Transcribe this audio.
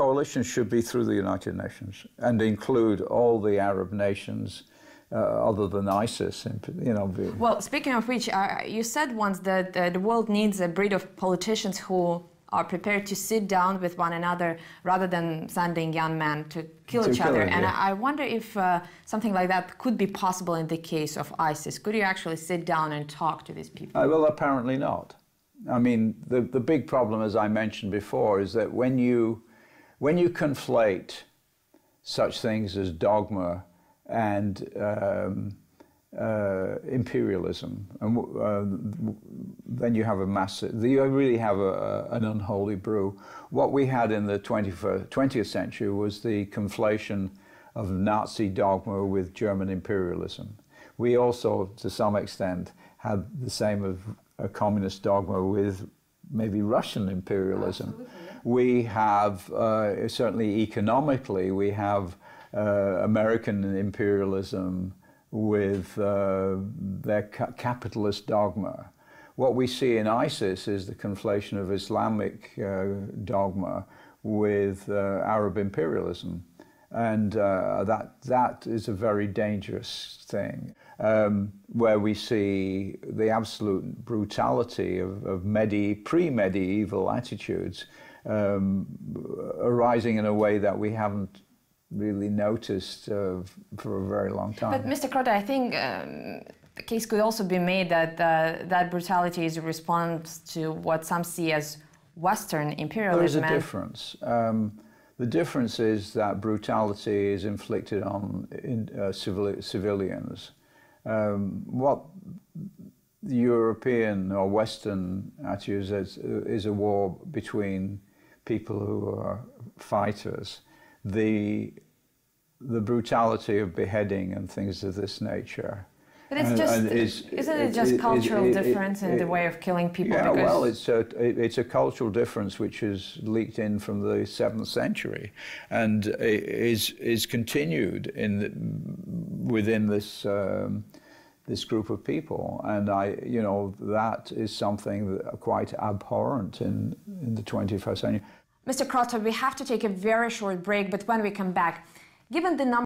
coalition should be through the United Nations and include all the Arab nations other than ISIS. You know. Well, speaking of which, you said once that the world needs a breed of politicians who are prepared to sit down with one another rather than sending young men to kill each other. And I wonder if something like that could be possible in the case of ISIS. Could you actually sit down and talk to these people? Well, apparently not. I mean, the big problem, as I mentioned before, is that when you conflate such things as dogma and imperialism, and then you have you really have an unholy brew. What we had in the 20th century was the conflation of Nazi dogma with German imperialism. We also, to some extent, had the same of a communist dogma with maybe Russian imperialism. Absolutely, yeah. We have, certainly economically, we have American imperialism with their capitalist dogma. What we see in ISIS is the conflation of Islamic dogma with Arab imperialism. And that is a very dangerous thing, where we see the absolute brutality of pre-medieval attitudes arising in a way that we haven't really noticed for a very long time. But Mr. Kroto, I think the case could also be made that that brutality is a response to what some see as Western imperialism. There is a difference. The difference is that brutality is inflicted on civilians. What the European or Western attitude is a war between people who are fighters. The brutality of beheading and things of this nature. But it's isn't it just cultural difference in the way of killing people? Yeah, because well, it's a cultural difference which is leaked in from the 7th century, and is continued within this this group of people, and that is something that quite abhorrent in the 21st century. Mr. Kroto, we have to take a very short break, but when we come back, given the number